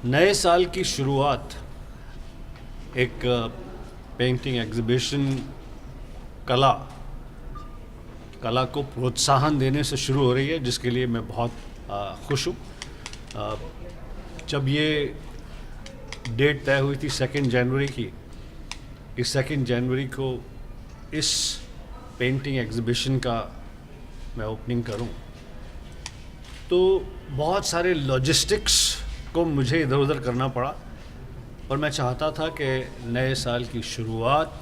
नए साल की शुरुआत एक पेंटिंग एग्जीबिशन कला को प्रोत्साहन देने से शुरू हो रही है, जिसके लिए मैं बहुत खुश हूँ। जब ये डेट तय हुई थी 2 जनवरी की, इस 2 जनवरी को इस पेंटिंग एग्जीबिशन का मैं ओपनिंग करूँ, तो बहुत सारे लॉजिस्टिक्स को मुझे इधर उधर करना पड़ा, और मैं चाहता था कि नए साल की शुरुआत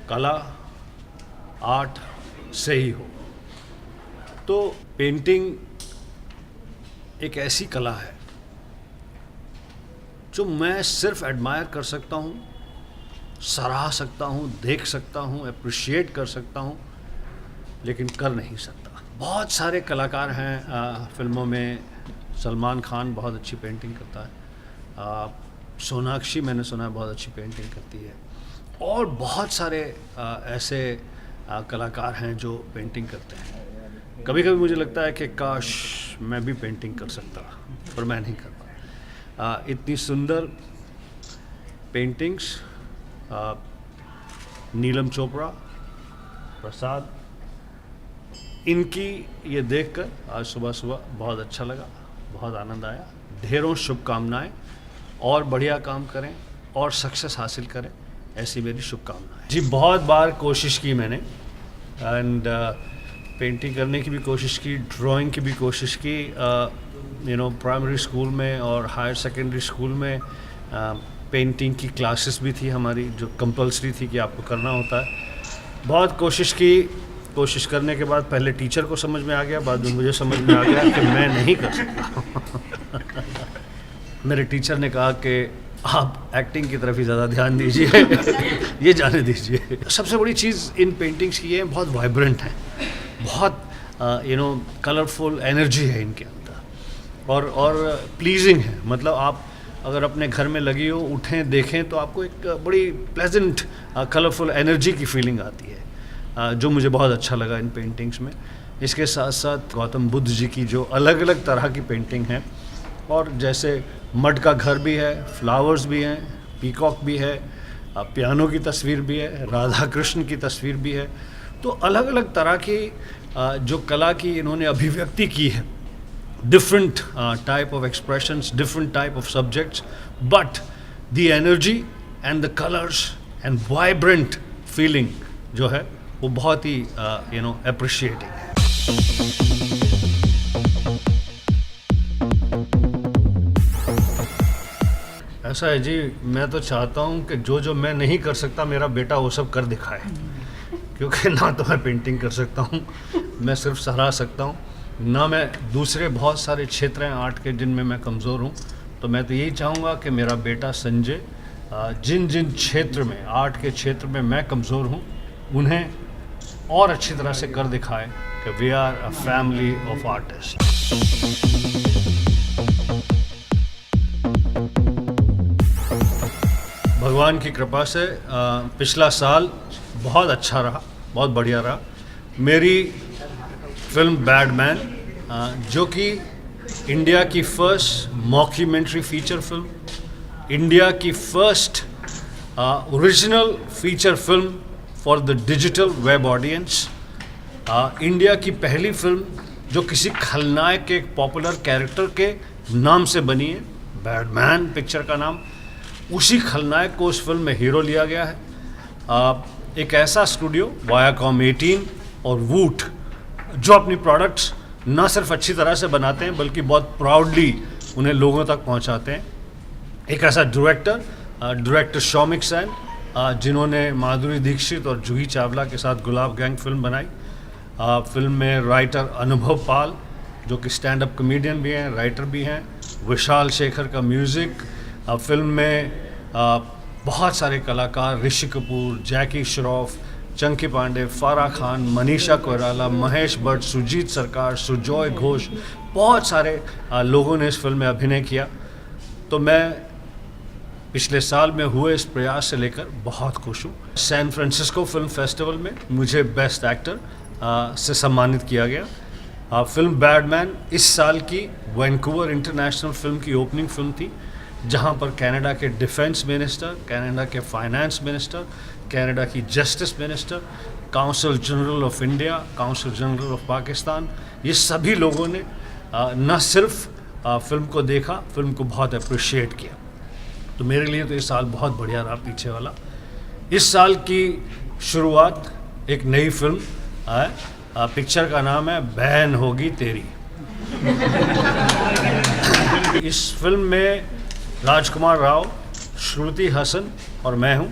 कला आर्ट से ही हो। तो पेंटिंग एक ऐसी कला है जो मैं सिर्फ एडमायर कर सकता हूँ, सराह सकता हूँ, देख सकता हूँ, अप्रिशिएट कर सकता हूँ, लेकिन कर नहीं सकता। बहुत सारे कलाकार हैं फिल्मों में। सलमान खान बहुत अच्छी पेंटिंग करता है, सोनाक्षी मैंने सुना है बहुत अच्छी पेंटिंग करती है, और बहुत सारे ऐसे कलाकार हैं जो पेंटिंग करते हैं। कभी कभी मुझे लगता है कि काश मैं भी पेंटिंग कर सकता, पर मैं नहीं कर पाता। इतनी सुंदर पेंटिंग्स नीलम चोपड़ा, प्रसाद, इनकी ये देखकर आज सुबह सुबह बहुत अच्छा लगा, बहुत आनंद आया। ढेरों शुभकामनाएं, और बढ़िया काम करें और सक्सेस हासिल करें, ऐसी मेरी शुभकामनाएं। जी, बहुत बार कोशिश की मैंने, एंड पेंटिंग करने की भी कोशिश की, ड्राइंग की भी कोशिश की। प्राइमरी स्कूल में और हायर सेकेंडरी स्कूल में पेंटिंग की क्लासेस भी थी हमारी, जो कंपल्सरी थी कि आपको करना होता है। बहुत कोशिश की, कोशिश करने के बाद पहले टीचर को समझ में आ गया, बाद में मुझे समझ में आ गया कि मैं नहीं कर सकता। मेरे टीचर ने कहा कि आप एक्टिंग की तरफ ही ज़्यादा ध्यान दीजिए, ये जाने दीजिए। सबसे बड़ी चीज़ इन पेंटिंग्स की है, बहुत वाइब्रेंट है, बहुत कलरफुल एनर्जी है इनके अंदर, और प्लीजिंग है। मतलब आप अगर अपने घर में लगी हो, उठें, देखें, तो आपको एक बड़ी प्लेजेंट कलरफुल एनर्जी की फीलिंग आती है, जो मुझे बहुत अच्छा लगा इन पेंटिंग्स में। इसके साथ साथ गौतम बुद्ध जी की जो अलग अलग तरह की पेंटिंग है, और जैसे मड का घर भी है, फ्लावर्स भी हैं, पीकॉक भी है, पियानो की तस्वीर भी है, राधा कृष्ण की तस्वीर भी है। तो अलग अलग तरह की जो कला की इन्होंने अभिव्यक्ति की है, different type of expressions, different type of subjects, but the energy and the colours and vibrant feeling जो है वो बहुत ही अप्रिशिएटिंग है। ऐसा है जी, मैं तो चाहता हूँ कि जो मैं नहीं कर सकता, मेरा बेटा वो सब कर दिखाए, क्योंकि ना तो मैं पेंटिंग कर सकता हूँ, मैं सिर्फ सराह सकता हूँ, ना मैं दूसरे बहुत सारे क्षेत्र हैं आर्ट के जिनमें मैं कमज़ोर हूँ। तो मैं तो यही चाहूँगा कि मेरा बेटा संजय जिन जिन क्षेत्र में, आर्ट के क्षेत्र में मैं कमज़ोर हूँ, उन्हें और अच्छी तरह से कर दिखाए कि we are a family of artist. भगवान की कृपा से पिछला साल बहुत अच्छा रहा, बहुत बढ़िया रहा। मेरी फिल्म बैडमैन, जो कि इंडिया की first mockumentary feature film, India की first original feature film for the digital web audience, India की पहली फिल्म जो किसी खलनायक के एक पॉपुलर कैरेक्टर के नाम से बनी है, बैडमैन पिक्चर का नाम, उसी खलनायक को उस फिल्म में हीरो लिया गया है। एक ऐसा स्टूडियो वायाकॉम 18 और वूट, जो अपनी प्रोडक्ट्स ना सिर्फ अच्छी तरह से बनाते हैं बल्कि बहुत प्राउडली उन्हें लोगों तक पहुंचाते हैं। एक ऐसा डायरेक्टर शौमिक सेन, जिन्होंने माधुरी दीक्षित और जूही चावला के साथ गुलाब गैंग फिल्म बनाई। फिल्म में राइटर अनुभव पाल, जो कि स्टैंड अप कॉमेडियन भी हैं, राइटर भी हैं, विशाल शेखर का म्यूज़िक। फिल्म में बहुत सारे कलाकार, ऋषि कपूर, जैकी श्रॉफ, चंकी पांडे, फारा खान, मनीषा कोइराला, महेश भट्ट, सुजीत सरकार, सुजॉय घोष, बहुत सारे लोगों ने इस फिल्म में अभिनय किया। तो मैं पिछले साल में हुए इस प्रयास से लेकर बहुत खुश हूँ। सैन फ्रांसिस्को फिल्म फेस्टिवल में मुझे बेस्ट एक्टर से सम्मानित किया गया। फिल्म बैडमैन इस साल की वैंकूवर इंटरनेशनल फिल्म की ओपनिंग फिल्म थी, जहां पर कनाडा के डिफेंस मिनिस्टर, कनाडा के फाइनेंस मिनिस्टर, कनाडा की justice minister, council general of India, council general of Pakistan, ये सभी लोगों ने न सिर्फ फिल्म को देखा, फिल्म को बहुत अप्रिशिएट किया। तो मेरे लिए तो ये साल बहुत बढ़िया रहा पीछे वाला। इस साल की शुरुआत एक नई फिल्म है, पिक्चर का नाम है बहन होगी तेरी। इस फिल्म में राजकुमार राव, श्रुति हसन और मैं हूँ।